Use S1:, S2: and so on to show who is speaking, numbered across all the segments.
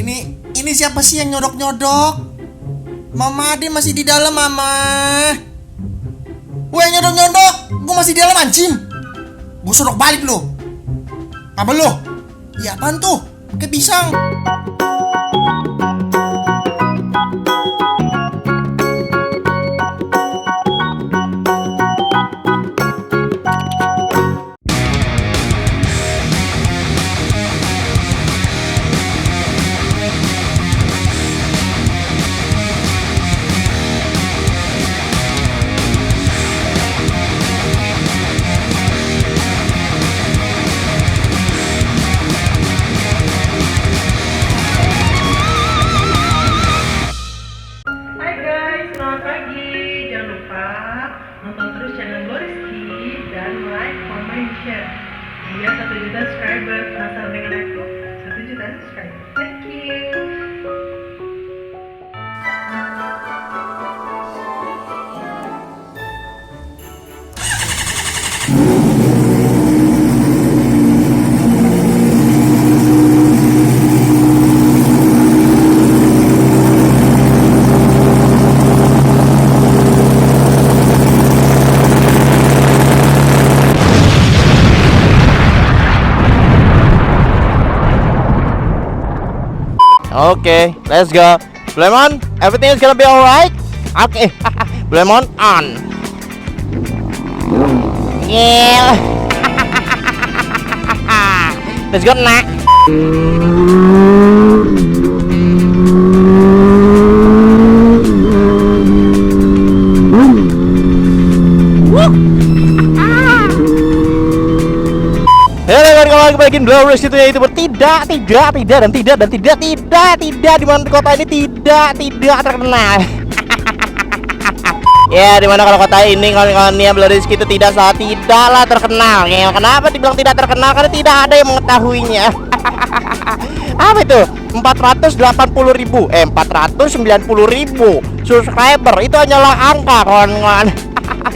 S1: Ini siapa sih yang nyodok-nyodok? Mama Ade masih di dalam, Mama. Weh, nyodok-nyodok, gue masih di dalam, anjing. Gue suruh balik lo. Apa lo? Ya apaan tuh? Pakai pisang.
S2: Nonton terus channel Gloriski dan like, comment, share biar 1 juta subscriber. Penasaran dengan aku? 1 juta subscriber. Thank you.
S3: Okay, let's go. Blemon, everything is gonna be alright. Okay, Blemon on. Yeah. Let's go, nak. Bagian Glorious itu ya, itu tidak di mana kota ini tidak terkenal. Ya, di mana kalau kota ini kawan-kawannya Glorious itu tidaklah terkenal. Ya, kenapa dibilang tidak terkenal? Karena tidak ada yang mengetahuinya. Apa itu? 490.000 subscriber itu hanyalah angka, kawan-kawan.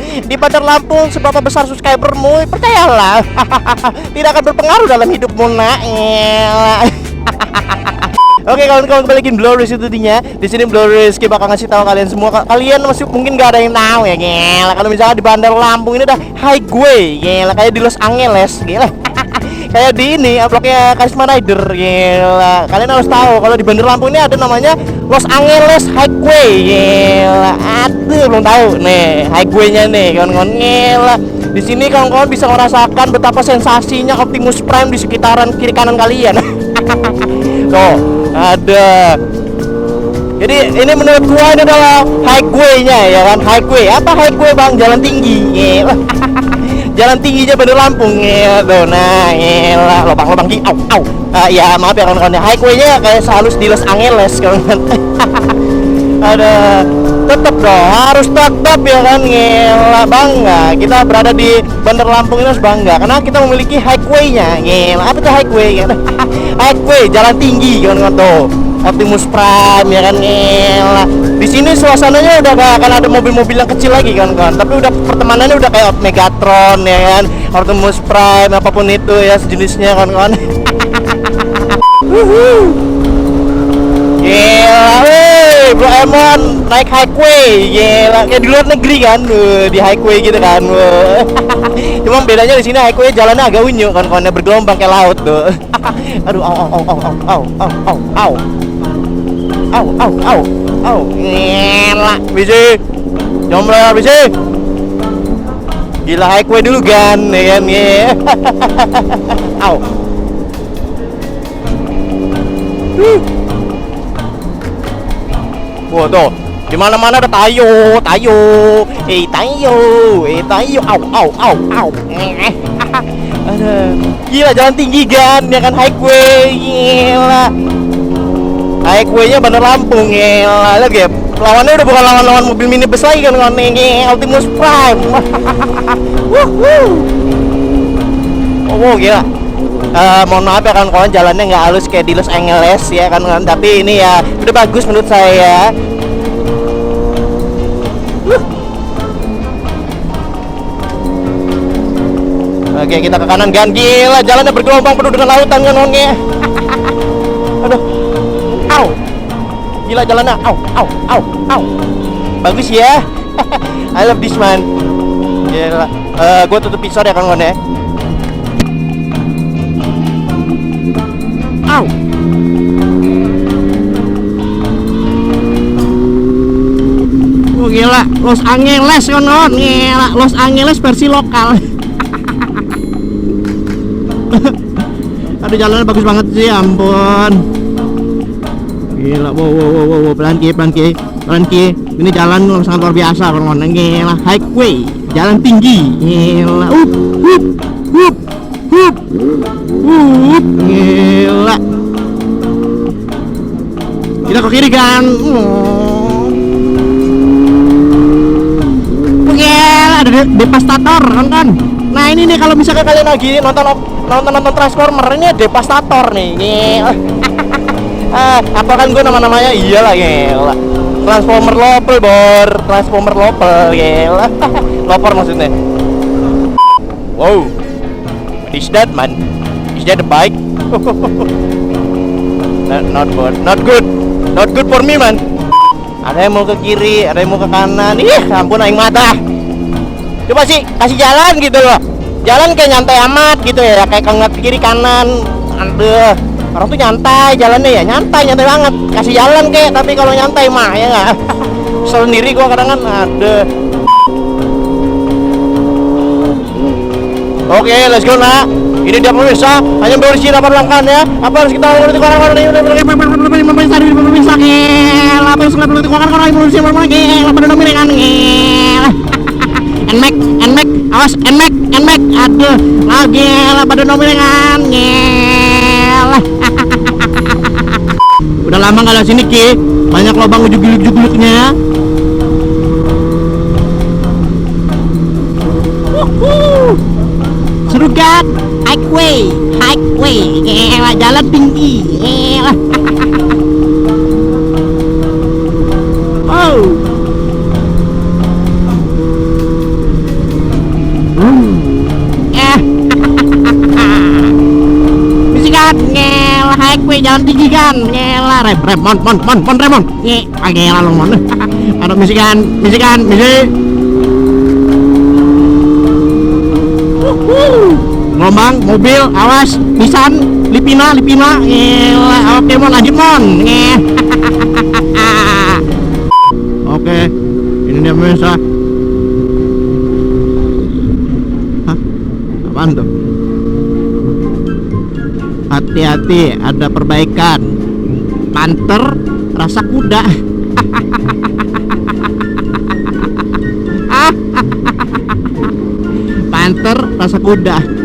S3: Di Bandar Lampung seberapa besar subscribermu, percayalah tidak akan berpengaruh dalam hidupmu, nak. Oke, kawan-kawan, kembali lagi Glorious itu dinya. Di sini Glorious bakal ngasih tahu kalian semua. Kalian masih mungkin gak ada yang tahu ya, gila. Kalau misalnya di Bandar Lampung ini ada highway, gila, kayak di Los Angeles, gila. Kayak di ini bloknya Karisma Rider, gila. Kalian harus tahu kalau di Bandar Lampung ini ada namanya Los Angeles Highway, gila. Aduh, belum tahu nih highway-nya nih, kawan-kawan, gila. Di sini kawan-kawan bisa merasakan betapa sensasinya Optimus Prime di sekitaran kiri kanan kalian. Tuh, ada. Jadi ini menurut gua ini adalah highway-nya, ya kan? Highway. Apa highway, Bang? Jalan tinggi, gila. Jalan tingginya Bandar Lampung, ya. Tuh, nah, gila. Lubang-lubang di au. Ya, maaf ya kawan-kawan. Highway-nya kayak sehalus di Los Angeles, kawan-kawan. Ada. Tetap dong, harus tetap ya kan, gila, bangga kita berada di Bandar Lampung ini, harus bangga karena kita memiliki highway-nya, gila. Apa tuh highway? Highway, jalan tinggi, kan tuh Optimus Prime, ya kan, gila. Di sini suasananya udah gak akan ada mobil-mobil yang kecil lagi, kan, tapi udah pertemanannya udah kayak Megatron, ya kan, Optimus Prime, apapun itu ya sejenisnya, kan. Gila, Bro Emon naik highway, gila, kayak di luar negeri kan, di highway gitu kan. Cuma bedanya di sini highway jalannya agak unyu kan, kawannya bergelombang kayak laut tuh. Aduh, au, gila, bisa, jomblo bisa. Gila, highway dulu kan, ya kan, au. Wah, tuh, di mana-mana ada tayo, au. Ada. Gila, jalan tinggi kan, ya kan, highway, gila. Highway-nya Bandar Lampung, gila. Lihat ya, lawannya udah bukan lawan-lawan mobil minibus lagi kan, Optimus Prime. Oh, gila. Mohon maaf ya kawan-kawan, jalannya nggak halus kayak di Los Angeles ya kan, tapi ini ya udah bagus menurut saya. Oke, kita ke kanan kan, gila, jalannya bergelombang penuh dengan lautan kan, Aduh, Gila jalannya. Au, au, au, au. Bagus ya. I love this man. Gila. Gue tutup episode ya kawan ya. Au. Oh gila, Los Angeles kawan. Gila, Los Angeles versi lokal. Aduh jalannya bagus banget sih, ampun. Gila, wow, pelan ki. Ini jalan sangat luar biasa kawan. Gila, highway, jalan tinggi. Gila, gila. Kita ke kiri kan. Gila, ada devastator kan. Nah ini nih kalau misalkan kalian lagi nonton Transformer, ini devastator nih. Apa kan gue nama-namanya iyalah gila. Transformer Lopel bor, Transformer Lopel gila. Loper maksudnya. Wow, what is that man? Is that a bike? Not good for me man. Ada yang mau ke kiri, ada yang mau ke kanan. Ih, ampun aing mata. Coba sih kasih jalan gitu loh. Jalan kayak nyantai amat gitu ya, kayak ngeliat kiri kanan. Aduh, orang tuh nyantai jalannya ya, nyantai banget. Kasih jalan kayak, tapi kalau nyantai mah ya nggak. Sendiri gua kadang kan, aduh. Oke, let's go nak. Ini dia pemirsa, hanya berusia 8 langkah ya. Apa harus kita lakukan orang-orang ini? Pemirsa gila, apa harus kita lakukan orang-orang ini? Berusia berapa gila, pada nomor kan gila. Nmax, awas Nmax, aduh, lagi lah pada nomor kan gila. Udah lama nggak ada sini ki, banyak lubang ujuk-ujuknya. Seru kan? Highway, gila, jalan tinggi, gila. Oh. Bisikan, gila, highway, jalan tinggi kan, gila, Remon, gila lo mon. Ada bisikan, misi. Gelombang, mobil, awas, Nissan, Lipina, gila, oke mon, lanjut mon. Oke, ini dia pemirsa. Hah? Apaan tuh? Hati-hati, ada perbaikan. Panther, rasa kuda. Panther, rasa kuda.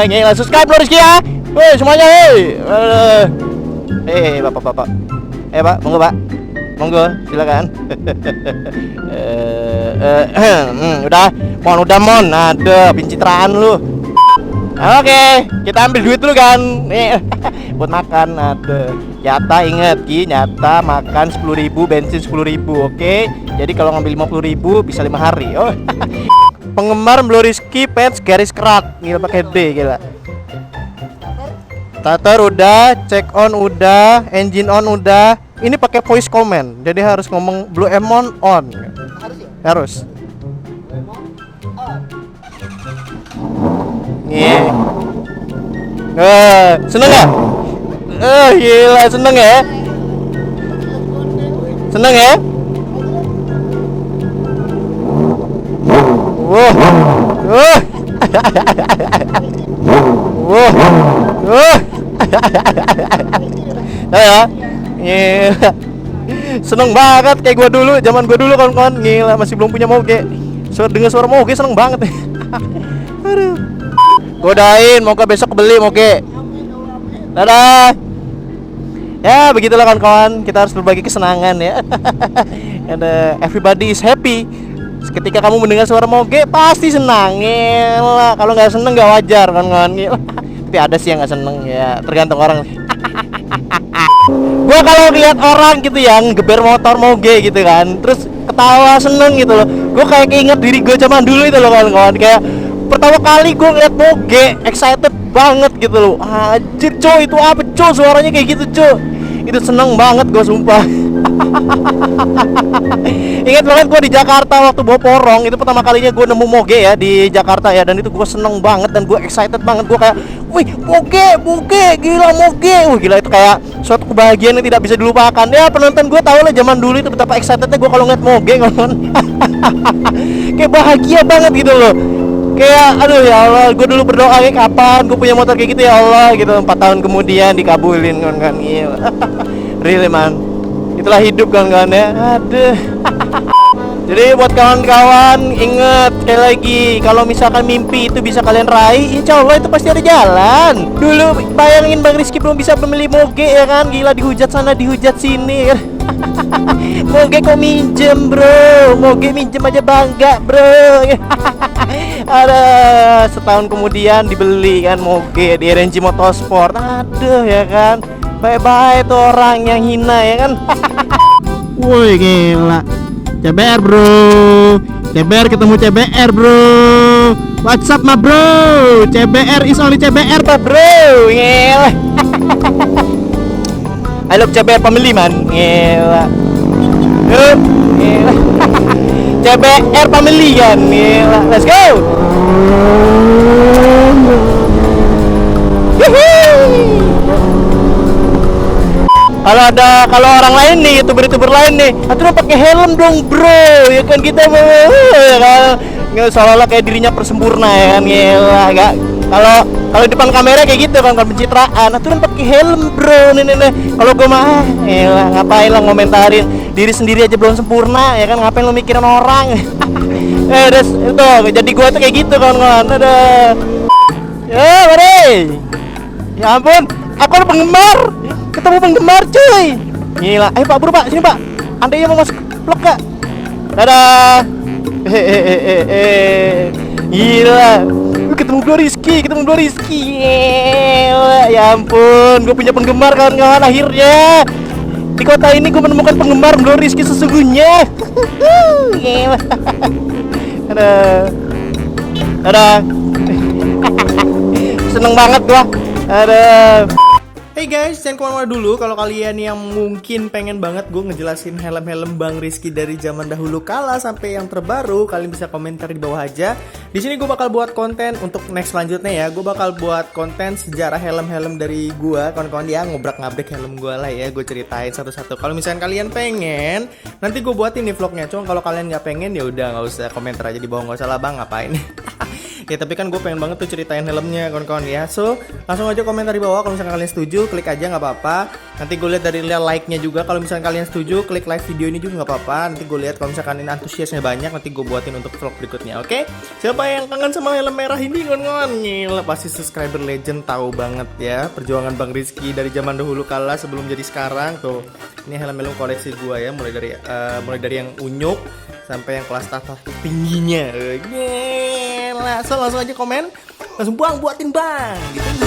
S3: Gila, subscribe lo Rizky ya. Woi semuanya, bapak. Pak, monggo silakan. Udah mon, ada pencitraan lu. Oke, kita ambil duit dulu kan. Nih, buat makan. Ada nyata, inget Ki, nyata makan 10.000, bensin 10.000. Oke, jadi kalau ngambil 50.000 bisa 5 hari. Oh. Penggemar Bloriski Pets garis kerak. Gila pakai D gila. Starter udah, check on udah, engine on udah. Ini pakai voice command. Jadi harus ngomong Blue Emon on. Harus. Nih. Seneng gak? Gila seneng ya. Seneng ya? Ya. Seneng banget kayak gua dulu, zaman gua dulu kawan-kawan. Gila, masih belum punya moge. Dengar suara moge seneng banget. Aduh. Godain, moga besok beli moge. Dadah. Ya, begitulah kawan-kawan, kita harus berbagi kesenangan ya. And everybody is happy. Ketika kamu mendengar suara moge pasti senang. Gila, kalau nggak seneng nggak wajar kawan-kawan. Gila. Tapi ada sih yang nggak seneng ya, tergantung orang. Gua kalau lihat orang gitu yang geber motor moge gitu kan, terus ketawa seneng gitu loh, gua kayak keinget diri gue zaman dulu itu loh kawan-kawan. Kayak pertama kali gue ngeliat moge excited banget gitu loh. Anjir coy, itu apa coy, suaranya kayak gitu coy. Itu seneng banget gue sumpah. Ingat banget gue di Jakarta waktu bawa porong. Itu pertama kalinya gue nemu moge ya di Jakarta ya. Dan itu gue seneng banget dan gue excited banget. Gue kayak, wih moge, gila moge. Wih gila, itu kayak suatu kebahagiaan yang tidak bisa dilupakan. Ya penonton gue tau lah zaman dulu itu betapa excitednya gue kalau ngeliat moge kawan. Kayak bahagia banget gitu loh. Kayak aduh ya Allah, gue dulu berdoa kayak kapan gue punya motor kayak gitu ya Allah gitu. 4 tahun kemudian dikabulin kan gila. Really man, itulah hidup kan ya. Aduh. Jadi buat kawan-kawan inget sekali lagi, kalau misalkan mimpi itu bisa kalian raih, insya Allah itu pasti ada jalan. Dulu bayangin Bang Rizky belum bisa beli moge ya kan, gila dihujat sana dihujat sini. Moge kok minjem bro, moge minjem aja bangga bro. Ada setahun kemudian dibeli kan moge di RNG Motorsport. Aduh ya kan, bye-bye tuh orang yang hina ya kan.
S4: Woi gila, CBR bro, CBR ketemu CBR bro. What's up ma bro, CBR is only CBR
S3: Apa bro, gila. I love CBR family man, gila. Yup, gila. CBR family kan, gila. Let's go. Kalau orang lain nih, youtuber lain nih, atuh pakai helm dong bro, ya kan kita mau ya kan nggak seolah-olah kayak dirinya persempurna ya kan, gila nggak. Kalau depan kamera kayak gitu kan, kalau pencitraan, atuh pakai helm bro, nih. Kalau gue mah, gila ngapain lo ngomentarin diri sendiri aja belum sempurna ya kan, ngapain lo mikirin orang. Itu jadi gue tuh kayak gitu kawan-kawan. Ada ya mari, ya ampun, aku ada penggemar. Ketemu penggemar cuy. Gila, ayo Pak Bro Pak, sini Pak. Andainya mau masuk vlog Kak. Dadah. Gila. Ketemu Bro Rizky. Gila, ya ampun, gue punya penggemar kawan-kawan akhirnya. Di kota ini gue menemukan penggemar Bro Rizky sesungguhnya. Gila. Dadah. Seneng banget gua. Hey guys, jangan kemana-mana dulu. Kalau kalian yang mungkin pengen banget gue ngejelasin helm-helm Bang Rizky dari zaman dahulu kala sampai yang terbaru, kalian bisa komentar di bawah aja. Di sini gue bakal buat konten untuk next selanjutnya ya. Gue bakal buat konten sejarah helm-helm dari gue, kawan-kawan ya, ngobrak-ngabrik helm gue lah ya. Gue ceritain satu-satu. Kalau misalnya kalian pengen, nanti gue buatin nih vlognya. Cuma kalau kalian nggak pengen ya udah nggak usah komentar aja di bawah, nggak usah lah bang, ngapain? Ya tapi kan gue pengen banget tuh ceritain helmnya kawan-kawan ya. So langsung aja komentar di bawah. Kalau misalnya kalian setuju, klik aja nggak apa-apa. Nanti gue lihat dari like-nya juga. Kalau misalnya kalian setuju, klik like video ini juga nggak apa-apa. Nanti gue lihat kalau misalnya kalian antusiasnya banyak, nanti gue buatin untuk vlog berikutnya. Oke? Siapa yang kangen sama helm merah ini kawan-kawan? Gila, pasti subscriber legend tahu banget ya perjuangan Bang Rizky dari zaman dahulu kala sebelum jadi sekarang tuh. Ini helm-helm koleksi gue ya, mulai dari yang unyuk sampai yang kelas tahta tingginya. Gila. So langsung aja komen, langsung buatin bang gitu.